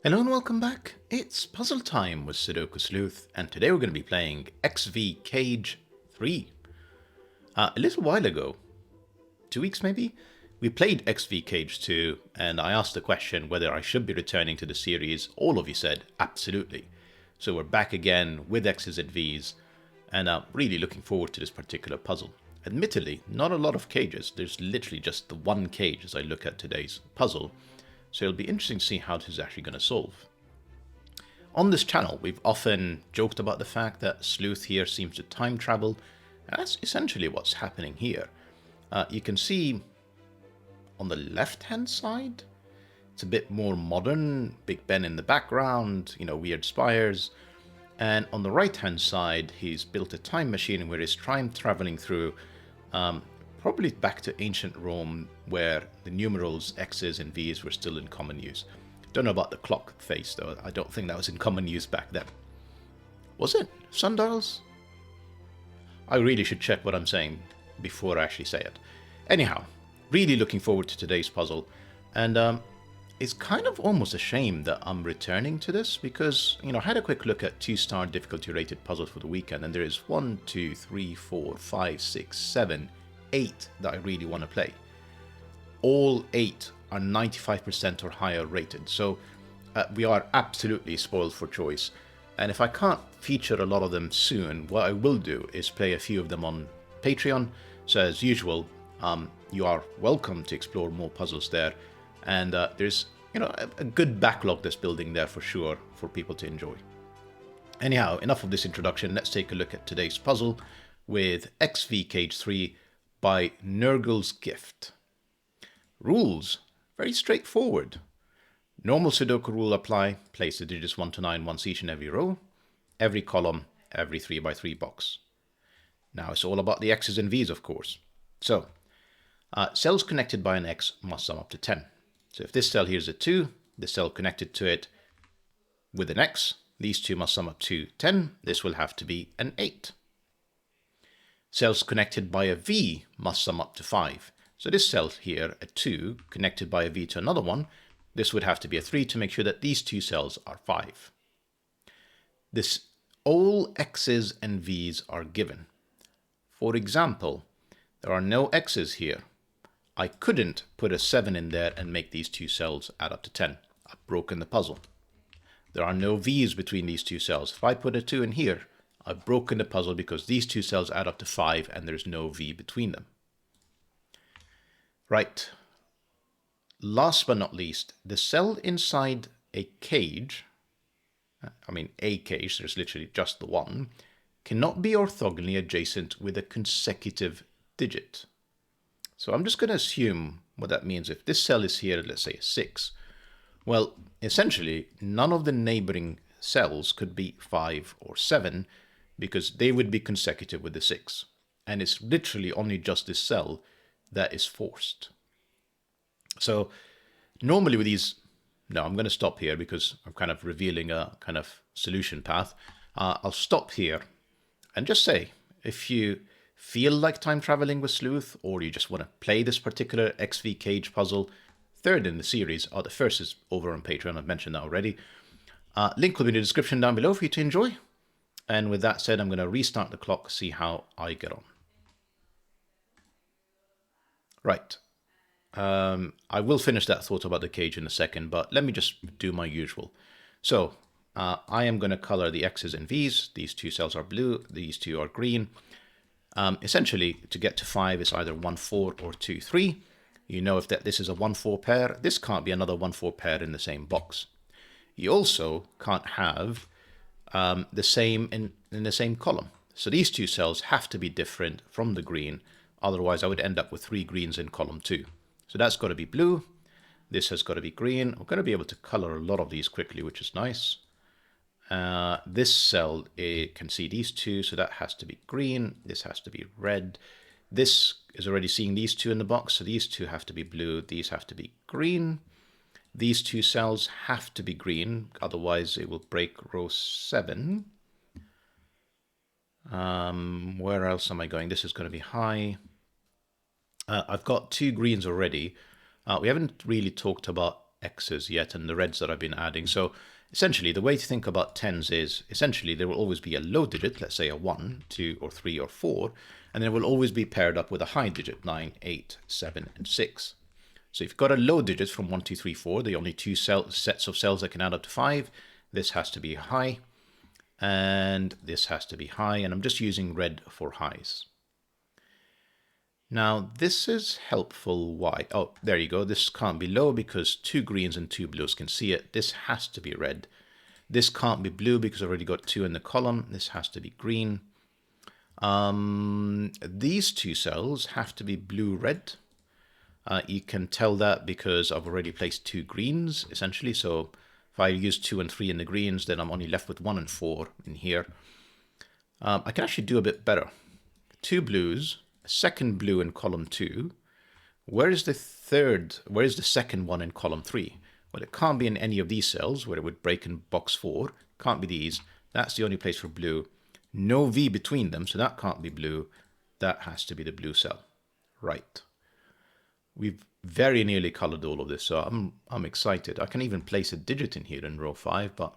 Hello and welcome back. It's puzzle time with Sudoku Sleuth, and today we're going to be playing XV Cage 3. A little while ago, 2 weeks maybe, we played XV Cage 2, and I asked the question whether I should be returning to the series. All of you said absolutely. So we're back again with X's and V's, and I'm really looking forward to this particular puzzle. Admittedly, not a lot of cages. There's literally just the one cage as I look at today's puzzle. So it'll be interesting to see how this is actually going to solve. On this channel, we've often joked about the fact that Sleuth here seems to time travel, and that's essentially what's happening here. You can see on the left-hand side, it's a bit more modern, Big Ben in the background, weird spires. And on the right-hand side, he's built a time machine where he's time traveling through probably back to ancient Rome, where the numerals X's and V's were still in common use. Don't know about the clock face, though. I don't think that was in common use back then. Was it? Sundials? I really should check what I'm saying before I actually say it. Anyhow, really looking forward to today's puzzle. And it's kind of almost a shame that I'm returning to this because, I had a quick look at 2-star difficulty rated puzzles for the weekend, and there is 1, 2, 3, 4, 5, 6, 7, 8 that I really want to play. All 8 are 95% or higher rated, so we are absolutely spoiled for choice. And if I can't feature a lot of them soon, what I will do is play a few of them on Patreon. So as usual, you are welcome to explore more puzzles there. And there's a good backlog that's building there for sure for people to enjoy. Anyhow, enough of this introduction. Let's take a look at today's puzzle with XV Cage 3 by Nurgles Gift. Rules, very straightforward. Normal Sudoku rule apply, place the digits 1 to 9 once each in every row, every column, every 3x3 box. Now it's all about the X's and V's, of course. So, cells connected by an X must sum up to 10. So if this cell here is a 2, the cell connected to it with an X, these two must sum up to 10. This will have to be an 8. Cells connected by a V must sum up to 5. So this cell here, a 2, connected by a V to another one, this would have to be a 3 to make sure that these two cells are 5. All X's and V's are given. For example, there are no X's here. I couldn't put a 7 in there and make these two cells add up to 10. I've broken the puzzle. There are no V's between these two cells. If I put a 2 in here, I've broken the puzzle because these two cells add up to 5 and there's no V between them. Right. Last but not least, the cell inside a cage, there's literally just the one, cannot be orthogonally adjacent with a consecutive digit. So I'm just going to assume what that means. If this cell is here, let's say a 6, well, essentially, none of the neighboring cells could be 5 or 7 because they would be consecutive with the 6. And it's literally only just this cell that is forced. So normally with these, no, I'm going to stop here because I'm kind of revealing a kind of solution path. I'll stop here and just say, if you feel like time traveling with Sleuth, or you just want to play this particular XV Cage puzzle, third in the series, or the first is over on Patreon, I've mentioned that already. Link will be in the description down below for you to enjoy. And with that said, I'm going to restart the clock, see how I get on. Right. I will finish that thought about the cage in a second, but let me just do my usual. So, I am going to color the X's and V's. These two cells are blue, these two are green. Essentially, to get to 5 is either 1, 4 or 2, 3. You know if this is a 1, 4 pair, this can't be another 1, 4 pair in the same box. You also can't have the same in the same column. So these two cells have to be different from the green, otherwise I would end up with 3 greens in column 2. So that's got to be blue, this has got to be green. We're going to be able to color a lot of these quickly, which is nice. This cell can see these two, so that has to be green, this has to be red. This is already seeing these two in the box, so these two have to be blue, these have to be green. These two cells have to be green, otherwise it will break row 7. Where else am I going? This is going to be high. I've got 2 greens already. We haven't really talked about X's yet and the reds that I've been adding. So essentially, the way to think about tens is essentially there will always be a low digit, let's say a 1, 2, or 3, or 4, and then it will always be paired up with a high digit, 9, 8, 7, and 6. So if you've got a low digit from 1, 2, 3, 4, the only two sets of cells that can add up to 5, this has to be high, and this has to be high, and I'm just using red for highs. Now this is helpful. Why? Oh, there you go. This can't be low because 2 greens and 2 blues can see it. This has to be red. This can't be blue because I've already got 2 in the column. This has to be green. These 2 cells have to be blue-red. You can tell that because I've already placed 2 greens, essentially. So if I use 2 and 3 in the greens, then I'm only left with 1 and 4 in here. I can actually do a bit better. 2 blues, a second blue in column 2. Where is the second one in column 3? Well, it can't be in any of these cells where it would break in box 4. Can't be these. That's the only place for blue. No V between them, so that can't be blue. That has to be the blue cell. Right. We've very nearly colored all of this, so I'm excited. I can even place a digit in here in row 5, but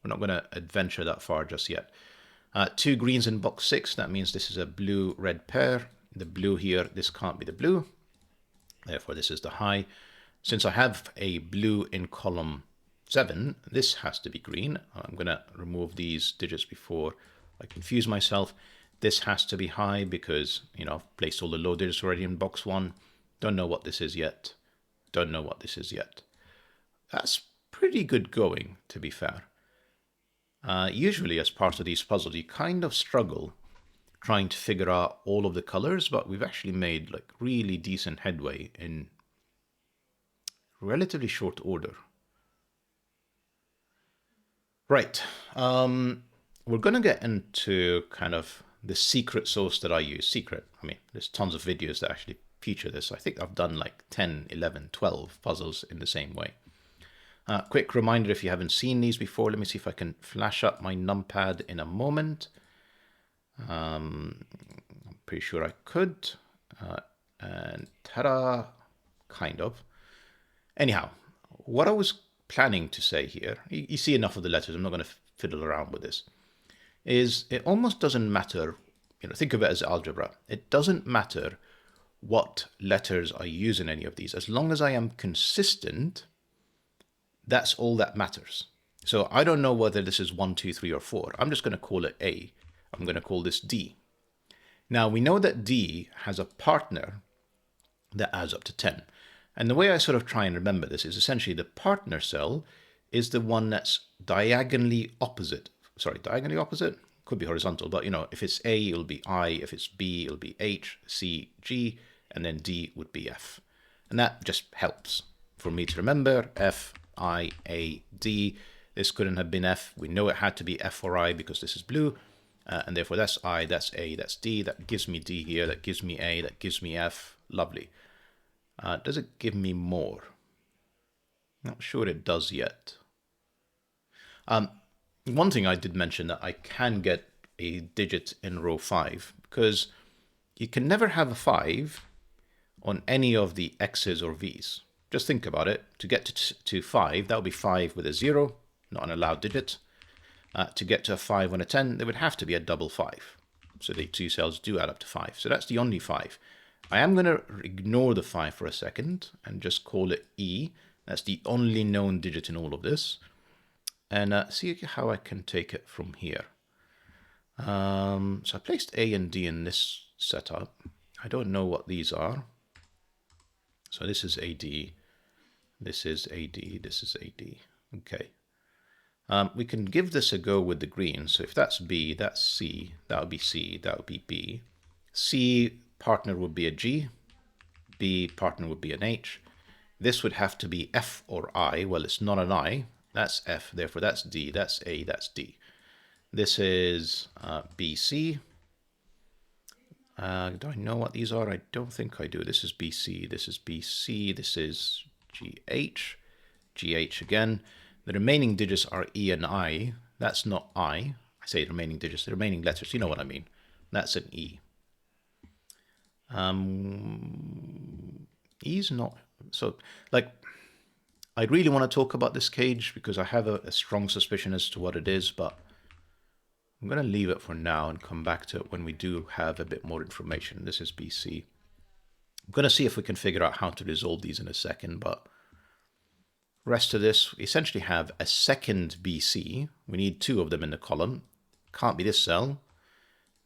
we're not going to adventure that far just yet. 2 greens in box 6, that means this is a blue-red pair. The blue here, this can't be the blue. Therefore, this is the high. Since I have a blue in column 7, this has to be green. I'm going to remove these digits before I confuse myself. This has to be high because, you know, I've placed all the low digits already in box 1. Don't know what this is yet. Don't know what this is yet. That's pretty good going, to be fair. Usually, as part of these puzzles, you kind of struggle trying to figure out all of the colors, but we've actually made like really decent headway in relatively short order. Right. We're going to get into kind of the secret sauce that I use. Secret. I mean, there's tons of videos that actually feature this. I think I've done like 10, 11, 12 puzzles in the same way. Quick reminder, if you haven't seen these before, let me see if I can flash up my numpad in a moment. I'm pretty sure I could. And ta-da, kind of. Anyhow, what I was planning to say here, you see enough of the letters, I'm not going to fiddle around with this, is it almost doesn't matter, you know, think of it as algebra. It doesn't matter what letters I use in any of these. As long as I am consistent, that's all that matters. So I don't know whether this is 1, 2, 3, or 4. I'm just going to call it A. I'm going to call this D. Now we know that D has a partner that adds up to 10. And the way I sort of try and remember this is essentially the partner cell is the one that's diagonally opposite. Sorry, diagonally opposite? Could be horizontal, but you know, if it's A, it'll be I. If it's B, it'll be H, C, G, and then D would be F. And that just helps for me to remember F, I, A, D. This couldn't have been F. We know it had to be F or I because this is blue. And therefore that's I, that's A, that's D. That gives me D here. That gives me A. That gives me F. Lovely. Does it give me more? Not sure it does yet. One thing I did mention that I can get a digit in row 5 because you can never have a 5 on any of the X's or V's. Just think about it. To get to 5, that would be 5 with a 0, not an allowed digit. To get to a 5 on a 10, there would have to be a double 5. So the 2 cells do add up to 5. So that's the only 5. I am going to ignore the 5 for a second and just call it E. That's the only known digit in all of this. And see how I can take it from here. So I placed A and D in this setup. I don't know what these are. So this is AD. This is AD. This is AD. Okay. We can give this a go with the green. So if that's B, that's C. That would be C. That would be B. C partner would be a G. B partner would be an H. This would have to be F or I. Well, it's not an I. That's F. Therefore, that's D. That's A. That's D. This is BC. Do I know what these are? I don't think I do. This is BC. This is BC. This is GH. GH again. The remaining digits are E and I. That's not I. I say remaining digits. The remaining letters. You know what I mean. That's an E. E's not... So, like... I really want to talk about this cage because I have a strong suspicion as to what it is, but I'm going to leave it for now and come back to it when we do have a bit more information. This is BC. I'm going to see if we can figure out how to resolve these in a second, but rest of this, we essentially have a second BC. We need two of them in the column. Can't be this cell.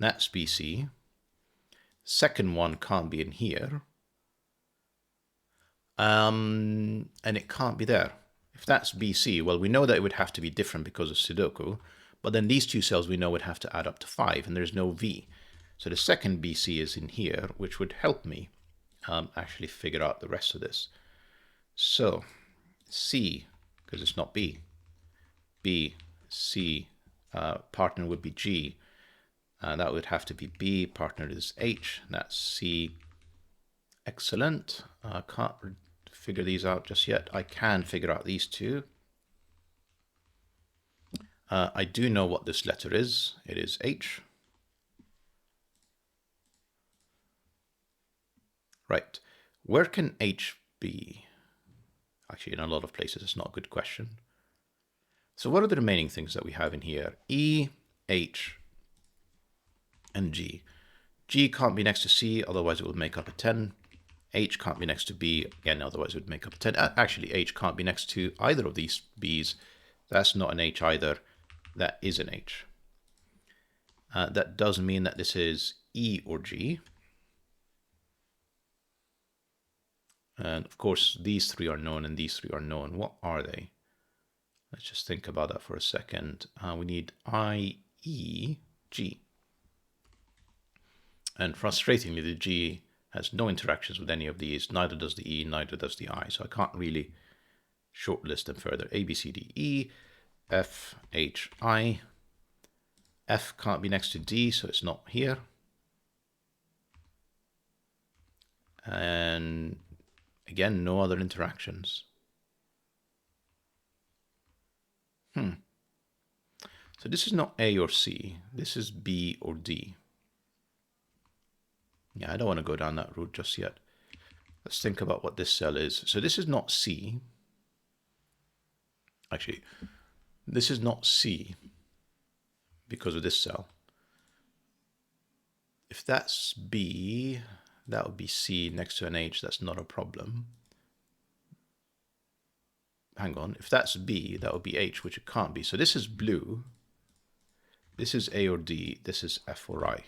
That's BC. Second one can't be in here. And it can't be there. If that's BC, well, we know that it would have to be different because of Sudoku, but then these two cells we know would have to add up to 5, and there's no V. So the second BC is in here, which would help me actually figure out the rest of this. So C, because it's not B. B, C, partner would be G. That would have to be B, partner is H, that's C. Excellent. I can't figure these out just yet. I can figure out these two. I do know what this letter is. It is H. Right. Where can H be? Actually, in a lot of places, it's not a good question. So what are the remaining things that we have in here? E, H, and G. G can't be next to C, otherwise it would make up a 10. H can't be next to B, again, otherwise it would make up a 10. Actually, H can't be next to either of these B's. That's not an H either. That is an H. That does mean that this is E or G. And of course, these three are known and these three are known. What are they? Let's just think about that for a second. We need I, E, G. And frustratingly, the G has no interactions with any of these. Neither does the E, neither does the I. So I can't really shortlist them further. A, B, C, D, E, F, H, I. F can't be next to D, so it's not here. And again, no other interactions. So this is not A or C. This is B or D. Yeah, I don't want to go down that route just yet. Let's think about what this cell is. So this is not C. Actually, this is not C because of this cell. If that's B, that would be C next to an H. That's not a problem. Hang on. If that's B, that would be H, which it can't be. So this is blue. This is A or D. This is F or I.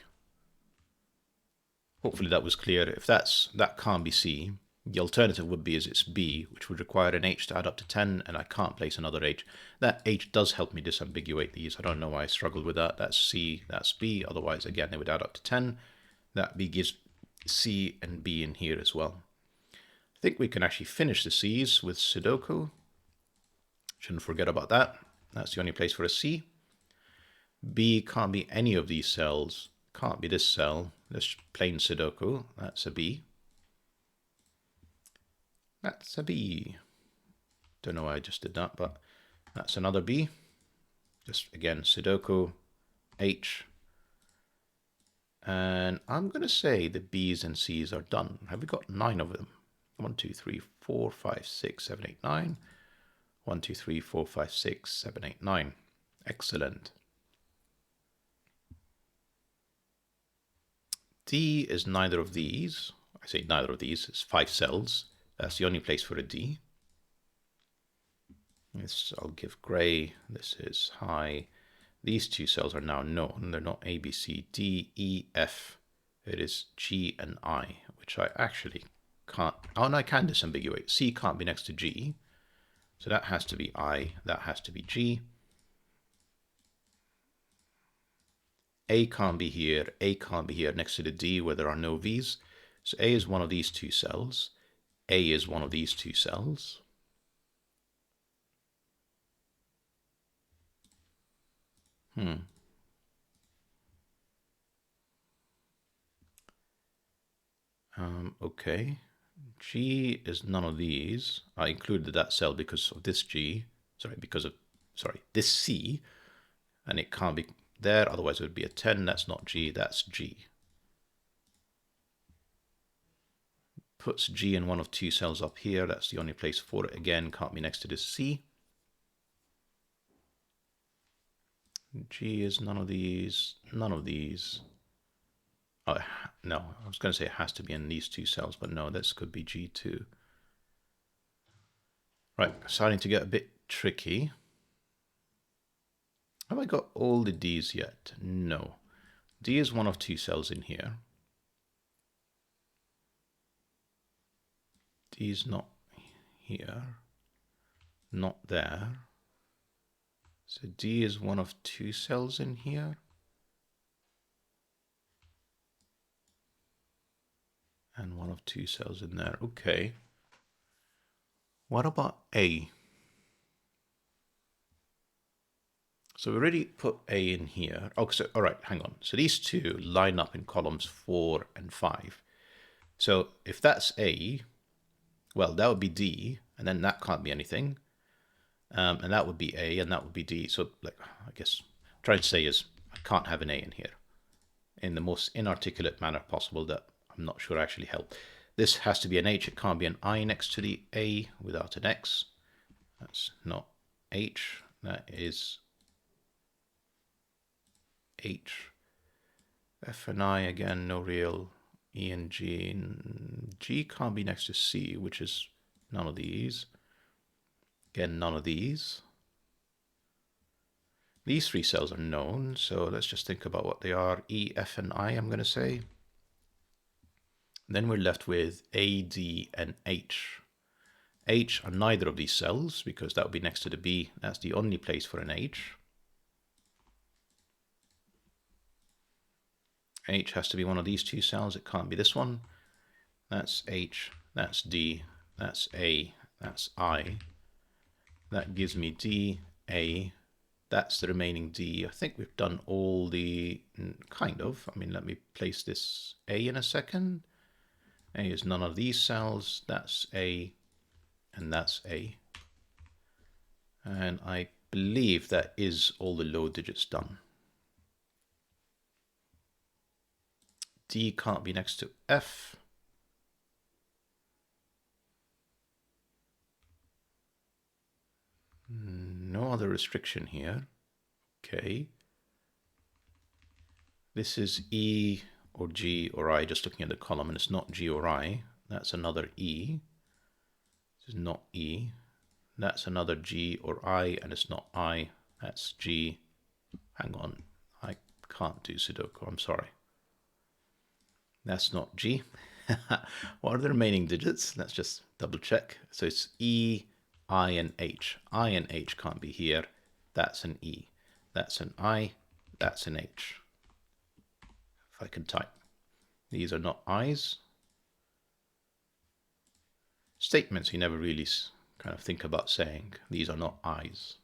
Hopefully that was clear. If that can't be C, the alternative would be it's B, which would require an H to add up to 10, and I can't place another H. That H does help me disambiguate these. I don't know why I struggled with that. That's C, that's B. Otherwise, again, they would add up to 10. That B gives C and B in here as well. I think we can actually finish the C's with Sudoku. Shouldn't forget about that. That's the only place for a C. B can't be any of these cells. Can't be this cell. This plain Sudoku. That's a B. That's a B. Don't know why I just did that, but that's another B. Just again, Sudoku, H. And I'm going to say the B's and C's are done. Have we got 9 of them? 1, 2, 3, 4, 5, 6, 7, 8, 9. 1, 2, 3, 4, 5, 6, 7, 8, 9. Excellent. D is neither of these. I say neither of these. It's 5 cells. That's the only place for a D. This I'll give gray. This is high. These 2 cells are now known. They're not A, B, C, D, E, F. It is G and I, which I actually can't. Oh, and I can disambiguate. C can't be next to G. So that has to be I. That has to be G. A can't be here, A can't be here next to the D where there are no V's. So A is one of these 2 cells. A is one of these 2 cells. Okay. G is none of these. I included that cell because of this G. This C. And it can't be there, otherwise it would be a 10. That's not G, that's G. puts G in one of two cells up here. That's the only place for it. Again, can't be next to this C. G is none of these, none of these. Oh, no, I was going to say it has to be in these two cells, but no, this could be G2. Right, starting to get a bit tricky. Have I got all the D's yet? No. D is one of two cells in here. D is not here, not there. So D is one of two cells in here. And one of two cells in there. Okay. What about A? So we already put A in here. Oh, so, all right, hang on. So these two line up in columns 4 and 5. So if that's A, well, that would be D, and then that can't be anything. And that would be A, and that would be D. So, like, I guess what I'm trying to say is I can't have an A in here in the most inarticulate manner possible that I'm not sure actually helped. This has to be an H. It can't be an I next to the A without an X. That's not H. That is H. F and I, again, no real. E and G. G can't be next to C, which is none of these. Again, none of these. These three cells are known, so let's just think about what they are. E, F, and I, I'm going to say. Then we're left with A, D, and H. H are neither of these cells, because that would be next to the B. That's the only place for an H. H has to be one of these two cells. It can't be this one. That's H. That's D. That's A. That's I. That gives me D, A. That's the remaining D. I think we've done all the... kind of. I mean, let me place this A in a second. A is none of these cells. That's A. And that's A. And I believe that is all the low digits done. D can't be next to F. No other restriction here. Okay. This is E or G or I, just looking at the column, and it's not G or I. That's another E. This is not E. That's another G or I, and it's not I. That's G. Hang on. I can't do Sudoku. I'm sorry. That's not G. What are the remaining digits? Let's just double check. So it's E, I, and H. I and H can't be here. That's an E. That's an I. That's an H. If I can type. These are not I's. Statements you never really kind of think about saying. These are not I's.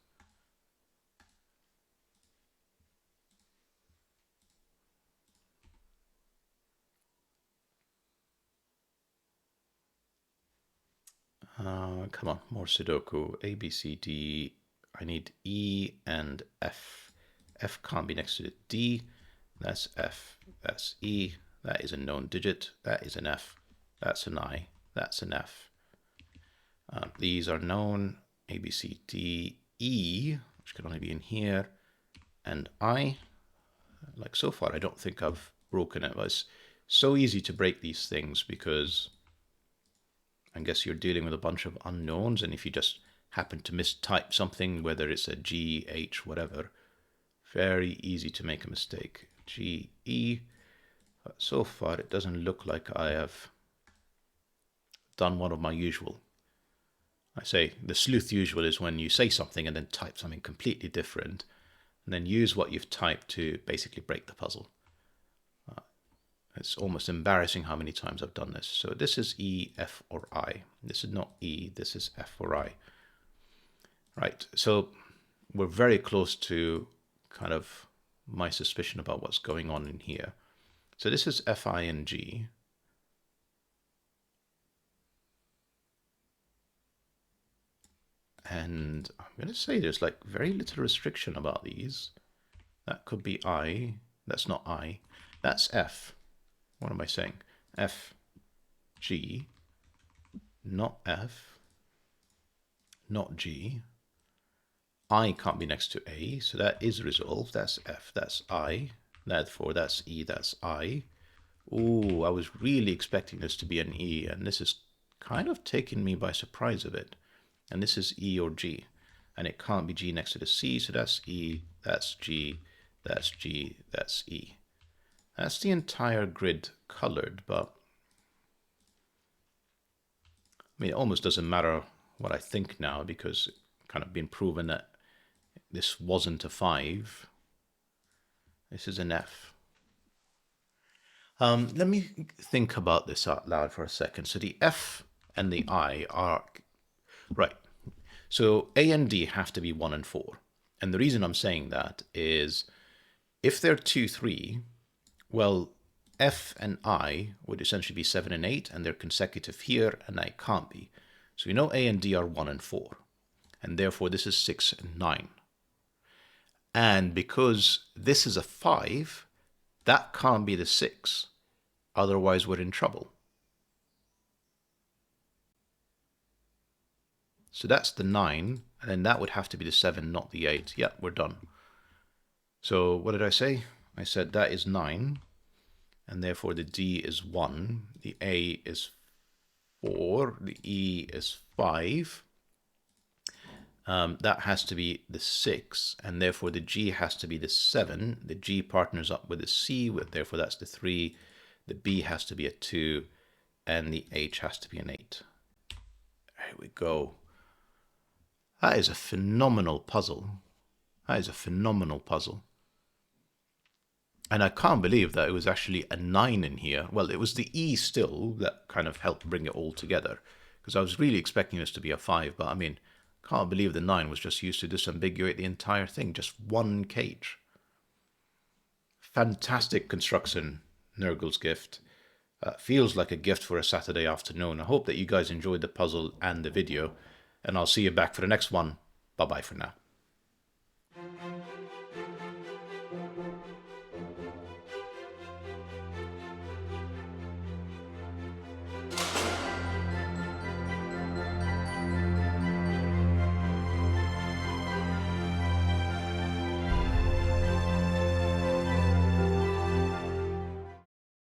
Come on, more Sudoku. A, B, C, D. I need E and F. F can't be next to the D. That's F. That's E. That is a known digit. That is an F. That's an I. That's an F. These are known. A, B, C, D, E, which can only be in here, and I. Like so far, I don't think I've broken it. But it's so easy to break these things because I guess you're dealing with a bunch of unknowns, and if you just happen to mistype something, whether it's a G, H, whatever, very easy to make a mistake. G, E. But so far, it doesn't look like I have done one of my usual. I say the sleuth usual is when you say something and then type something completely different, and then use what you've typed to basically break the puzzle. It's almost embarrassing how many times I've done this. So this is E, F, or I. This is not E, this is F or I. Right, so we're very close to kind of my suspicion about what's going on in here. So this is F, I, and G. And I'm going to say there's like very little restriction about these. That could be I. That's not I. That's F. What am I saying? F, G. not F, not G. I can't be next to A, so that is resolved. That's F, that's I. Therefore, that's E, that's I. Ooh, I was really expecting this to be an E, and this is kind of taking me by surprise a bit. And this is E or G, and it can't be G next to the C, so that's E, that's G, that's G, that's E. That's the entire grid colored, but I mean, it almost doesn't matter what I think now because it's kind of been proven that this wasn't a 5. This is an F. Let me think about this out loud for a second. So the F and the I are, right. So A and D have to be 1 and 4. And the reason I'm saying that is if they're 2, 3, well, F and I would essentially be 7 and 8, and they're consecutive here, and I can't be. So we know A and D are 1 and 4, and therefore this is 6 and 9. And because this is a 5, that can't be the 6. Otherwise, we're in trouble. So that's the 9, and then that would have to be the 7, not the 8. Yeah, we're done. So what did I say? I said that is 9, and therefore the D is 1, the A is 4, the E is 5. That has to be the 6, and therefore the G has to be the 7. The G partners up with the C, therefore that's the 3. The B has to be a 2, and the H has to be an 8. There we go. That is a phenomenal puzzle. That is a phenomenal puzzle. And I can't believe that it was actually a 9 in here. Well, it was the E still that kind of helped bring it all together. Because I was really expecting this to be a 5, but I mean, can't believe the 9 was just used to disambiguate the entire thing. Just one cage. Fantastic construction, Nurgles Gift. Feels like a gift for a Saturday afternoon. I hope that you guys enjoyed the puzzle and the video. And I'll see you back for the next one. Bye-bye for now.